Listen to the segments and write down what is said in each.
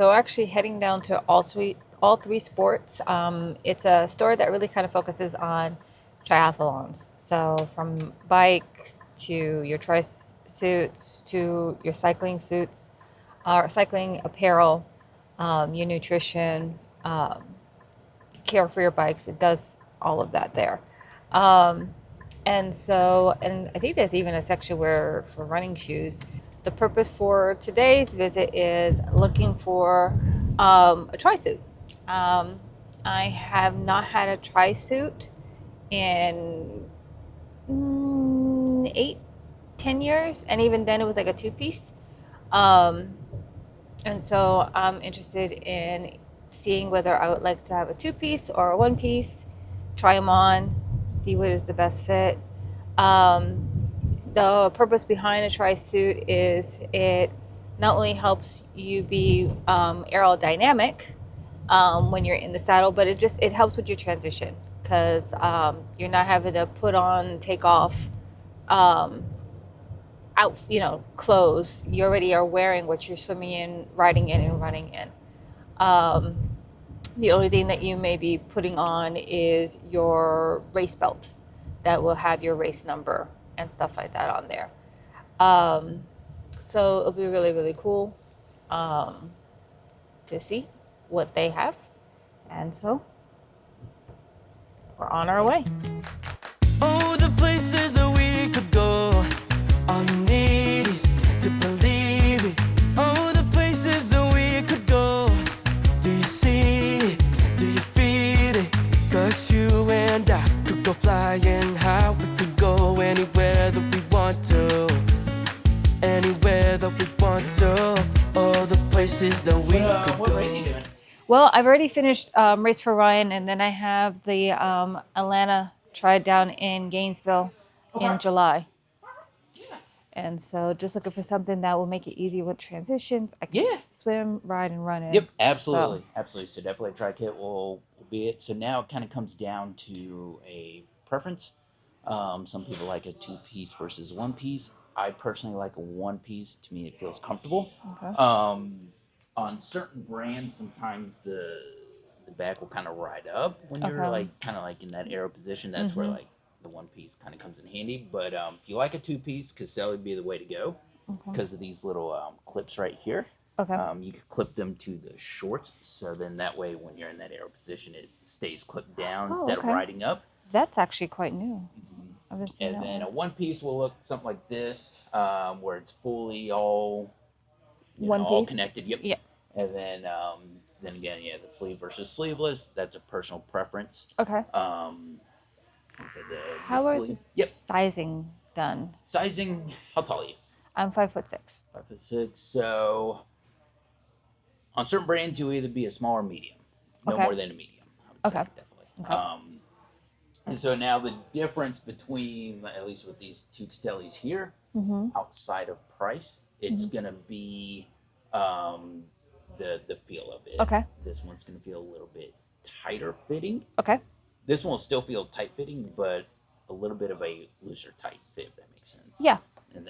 So actually heading down to all three sports. It's a store that really kind of focuses on triathlons. So from bikes to your tri suits to your cycling suits, or cycling apparel, your nutrition, care for your bikes. It does all of that there. Um, and I think there's even a section where for running shoes. The purpose for today's visit is looking for a tri suit. Um, I have not had a tri suit in 8, 10 years, and even then it was like a two piece. Um, and so I'm interested in seeing whether I would like to have a two piece or a one piece, try them on, see what is the best fit. The purpose behind a tri suit is it not only helps you be aerodynamic when you're in the saddle, but it helps with your transition because you're not having to put on, take off, um, out, clothes. You already are wearing what you're swimming in, riding in, and running in. Um, the only thing that you may be putting on is your race belt that will have your race number and stuff like that on there. Um, so it'll be really, really cool um, to see what they have. And so we're on our way. Oh, the places that we could go. All you need is to believe it. Oh, the places that we could go. Do you see it? Do you feel it? 'Cause you and I could go flying high. We could go anywhere that we want to. Anywhere that we want to. All the places that we could What go. race are you doing? Well, I've already finished Race for Ryan, and then I have the Atlanta Tri down in Gainesville in July. And so just looking for something that will make it easy with transitions. I can Yeah. swim, ride, and run in. Yep, absolutely, So, absolutely. So definitely a tri kit will be it. So now it kind of comes down to a preference. Some people like a two piece versus one piece. I personally like a one piece. To me, it feels comfortable. okay. On certain brands, sometimes the back will kind of ride up when you're Okay. like kind of like in that arrow position. That's where like the one piece kind of comes in handy. But if you like a two piece, Caselli would be the way to go because of these little clips right here. Okay. You could clip them to the shorts, so then that way when you're in that arrow position, it stays clipped down instead of okay. riding up. That's actually quite new. I haven't seen And that then a one. one piece will look something like this, where it's fully all One all piece? connected. Yep. Yeah. And then again, yeah, the sleeve versus sleeveless. That's a personal preference. Okay. So the How are sleeve. the Yep. sizing done? Sizing. How tall are you? I'm 5'6". 5'6". So on certain brands, you'll either be a small or medium. No Okay. more than a medium. I would say, Okay. definitely. Okay. And so now the difference between, at least with these two Castellis here, outside of price, it's gonna be the feel of it. Okay. This one's gonna feel a little bit tighter fitting. Okay. This one will still feel tight fitting, but a little bit of a looser tight fit, if that makes sense. Yeah. And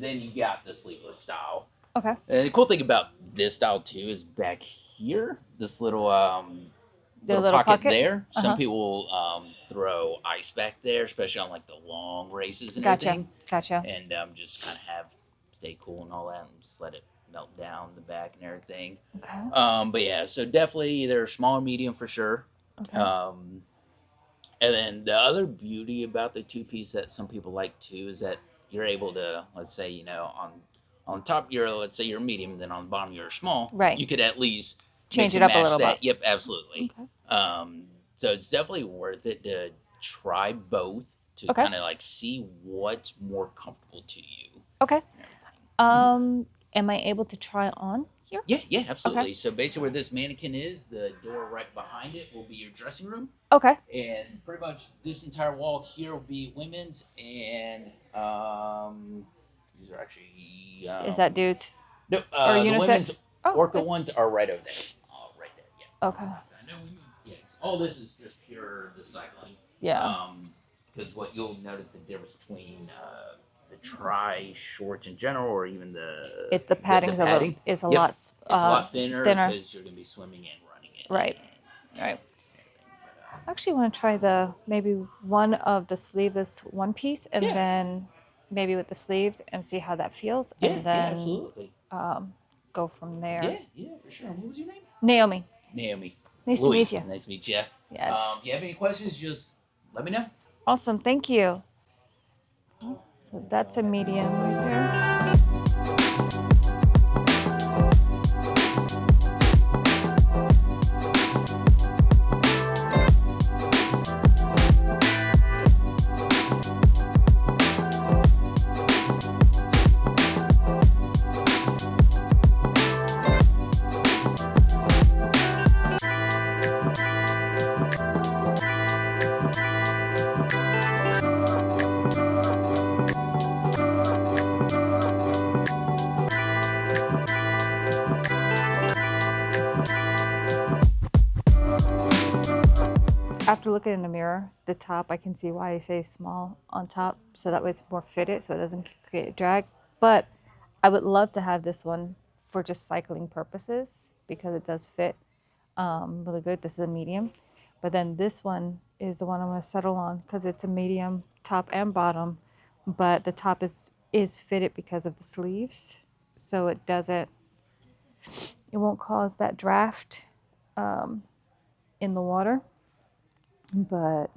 then you got the sleeveless style. Okay. And the cool thing about this style too is back here, this little little pocket there. Some people throw ice back there, especially on like the long races and everything. Gotcha. And just kind of stay cool and all that, and just let it melt down the back and everything. Okay. But yeah, so definitely either small or medium for sure. Okay. And then the other beauty about the two piece that some people like too is that you're able to, let's say, on top you're, let's say you're medium, then on the bottom you're small. Right. You could at least Change mix it and up a match little that. bit. Yep, absolutely. Okay. So it's definitely worth it to try both to Okay. kind of like see what's more comfortable to you. Okay. Am I able to try on here? Yeah, absolutely. Okay. So basically where this mannequin is, the door right behind it will be your dressing room. Okay. And pretty much this entire wall here will be women's, and these are actually Is that dudes? no or the unisex? women's orca it's- ones are right over there. Oh, right there. Yeah. Okay. So I know all this is just pure recycling. Yeah. Because what you'll notice the difference between tri shorts in general, or even the The padding's padding. is a Yep. lot It's a lot thinner thinner. because you're gonna be swimming and running it. Right. Right. I actually want to try maybe one of the sleeveless one piece, and Yeah. then maybe with the sleeved, and see how that feels, Yeah, and then absolutely. go from there. Yeah, yeah, for sure. What was your name? Naomi. Naomi. Nice Luis. to meet you. Nice to meet you. Yes. If you have any questions, just let me know. Awesome. Thank you. So that's a medium right there. After looking in the mirror, the top, I can see why I say small on top, so that way it's more fitted, so it doesn't create drag. But I would love to have this one for just cycling purposes because it does fit really good. This is a medium, but then this one is the one I'm going to settle on because it's a medium top and bottom, but the top is fitted because of the sleeves, so it won't cause that draft in the water. But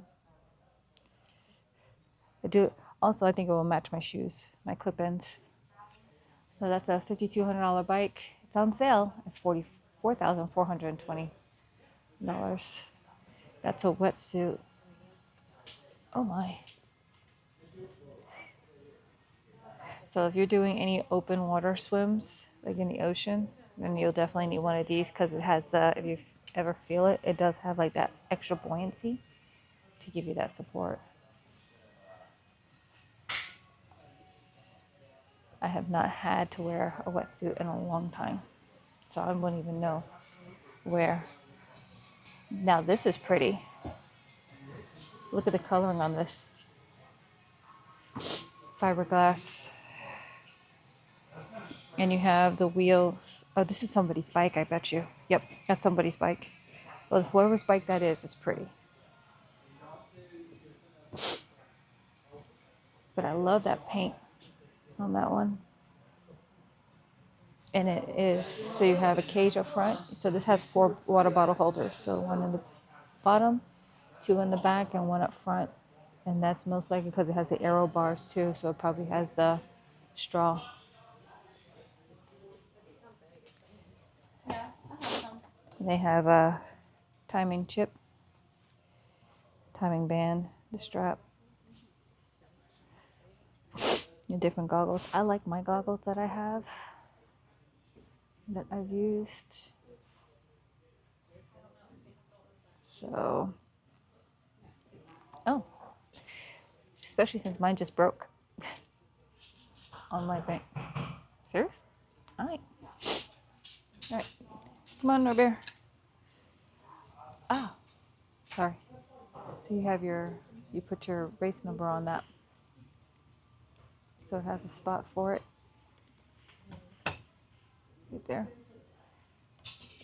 I think it will match my shoes, my clip-ins. So that's a $5,200 bike. It's on sale at $44,420. That's a wetsuit. Oh my. So if you're doing any open water swims, like in the ocean, then you'll definitely need one of these because it has, if you ever feel it, it does have like that extra buoyancy to give you that support. I have not had to wear a wetsuit in a long time, so I wouldn't even know where. Now this is pretty. Look at the coloring on this. Fiberglass. And you have the wheels. Oh, this is somebody's bike, I bet you. Yep, that's somebody's bike. Well, whoever's bike that is, it's pretty. But I love that paint on that one. And it is, so you have a cage up front. So this has 4 water bottle holders. So 1 in the bottom, 2 in the back, and 1 up front. And that's most likely because it has the arrow bars too. So it probably has the straw. They have a timing chip, timing band, the strap, and different goggles. I like my goggles that I have, that I've used. So, oh, especially since mine just broke on my thing. Serious? All right. All right. Come on, Norbert. Ah, sorry. So you put your race number on that. So it has a spot for it. Right there.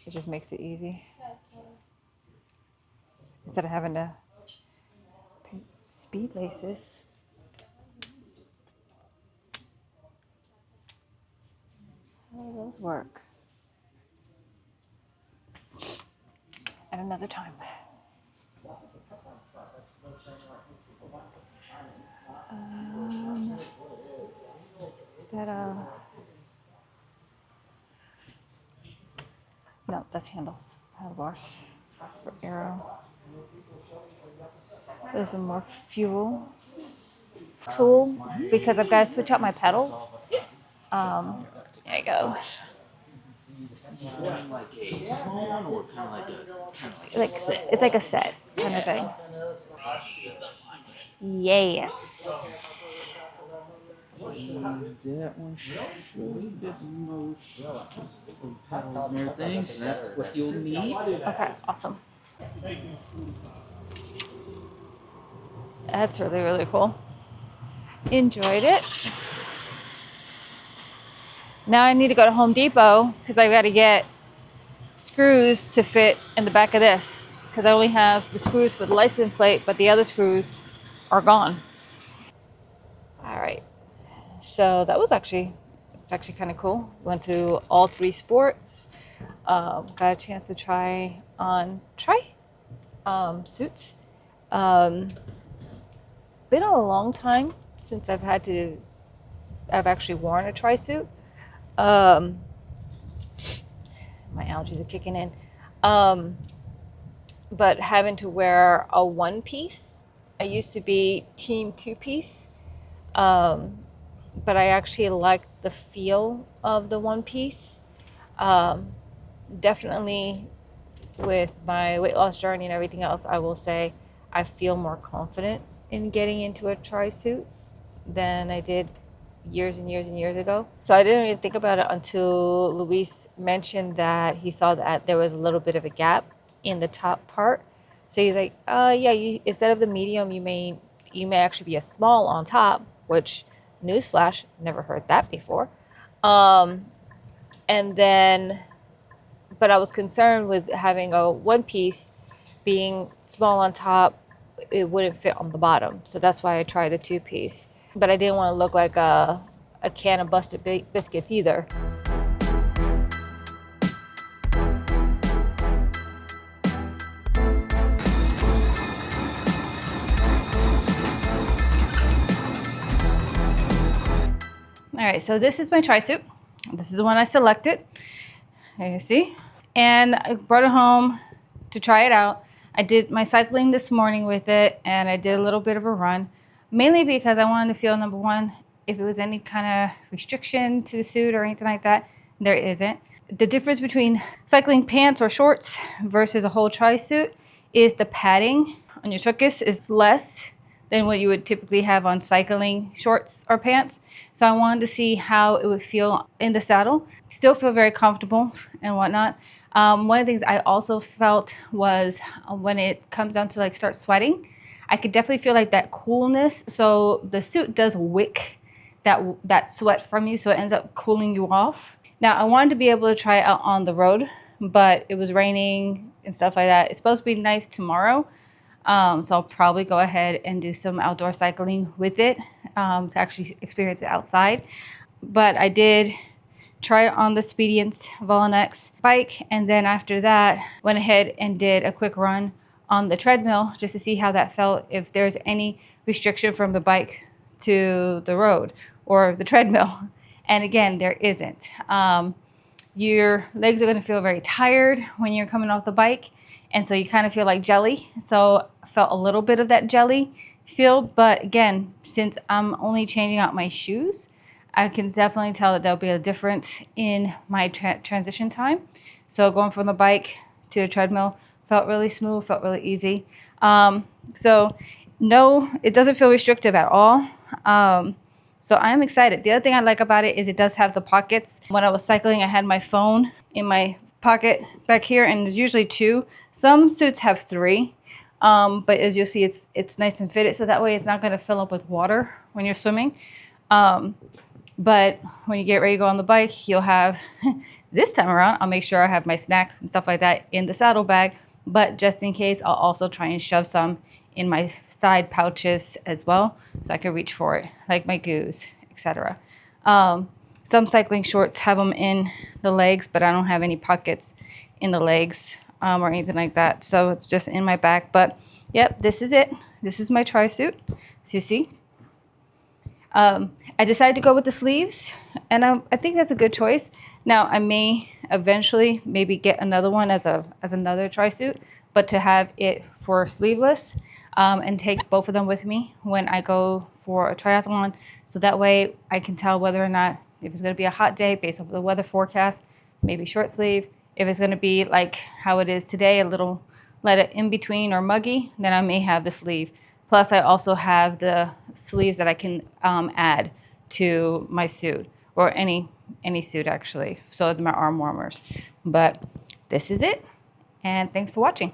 It just makes it easy. Instead of having to pay speed laces. How do those work? At another time. Is that a... No, that's handlebars for arrow. Those are more fuel tool because I've got to switch out my pedals. There you go. Just wanting like a small one or kind of like a set? It's like a set kind of thing. Yes. That one should fit most pedals and everything, so that's what you'll need. Okay, awesome. That's really, really cool. Enjoyed it. Now I need to go to Home Depot because I got to get screws to fit in the back of this because I only have the screws for the license plate, but the other screws are gone. All right, so that was actually kind of cool. Went to All3Sports, got a chance to try on suits. Um, been a long time since I've actually worn a tri suit. Um, my allergies are kicking in. But having to wear a one piece, I used to be team two piece. Um, but I actually like the feel of the one piece. Um, Definitely with my weight loss journey and everything else, I will say I feel more confident in getting into a tri suit than I did years and years and years ago. So I didn't even think about it until Luis mentioned that he saw that there was a little bit of a gap in the top part. So he's like, yeah, instead of the medium, you may actually be a small on top," which, newsflash, never heard that before. Um, and then, but I was concerned with having a one piece being small on top, it wouldn't fit on the bottom. So that's why I tried the two piece. But I didn't want to look like a can of busted biscuits either. All right, so this is my tri suit. This is the one I selected. You see? And I brought it home to try it out. I did my cycling this morning with it, and I did a little bit of a run, mainly because I wanted to feel, number one, if it was any kind of restriction to the suit or anything like that. There isn't. The difference between cycling pants or shorts versus a whole tri suit is the padding on your tuchus is less than what you would typically have on cycling shorts or pants. So I wanted to see how it would feel in the saddle. Still feel very comfortable and whatnot. One of the things I also felt was when it comes down to like start sweating, I could definitely feel like that coolness. So the suit does wick that sweat from you, so it ends up cooling you off. Now I wanted to be able to try it out on the road, but it was raining and stuff like that. It's supposed to be nice tomorrow. So I'll probably go ahead and do some outdoor cycling with it to actually experience it outside. But I did try it on the Spediance Volnex bike, and then after that went ahead and did a quick run on the treadmill just to see how that felt, if there's any restriction from the bike to the road or the treadmill. And again, there isn't. Your legs are going to feel very tired when you're coming off the bike, and so you kind of feel like jelly. So I felt a little bit of that jelly feel, but again, since I'm only changing out my shoes, I can definitely tell that there'll be a difference in my transition time. So going from the bike to the treadmill felt really smooth, felt really easy. So no, it doesn't feel restrictive at all. So I'm excited. The other thing I like about it is it does have the pockets. When I was cycling, I had my phone in my pocket back here, and there's usually two. Some suits have three, but as you'll see, it's nice and fitted, so that way it's not going to fill up with water when you're swimming. But when you get ready to go on the bike, you'll have, this time around, I'll make sure I have my snacks and stuff like that in the saddle bag. But just in case, I'll also try and shove some in my side pouches as well, so I can reach for it, like my goos, etc. Some cycling shorts have them in the legs, but I don't have any pockets in the legs or anything like that. So it's just in my back. But yep, this is it. This is my tri suit, as you see. I decided to go with the sleeves, and I think that's a good choice. Now, I may eventually maybe get another one as another tri suit, but to have it for sleeveless and take both of them with me when I go for a triathlon, so that way I can tell whether or not, if it's going to be a hot day based off the weather forecast, maybe short sleeve. If it's going to be like how it is today, a little let it in between or muggy, then I may have the sleeve. Plus, I also have the sleeves that I can add to my suit, or any suit actually, so my arm warmers. But this is it, and thanks for watching.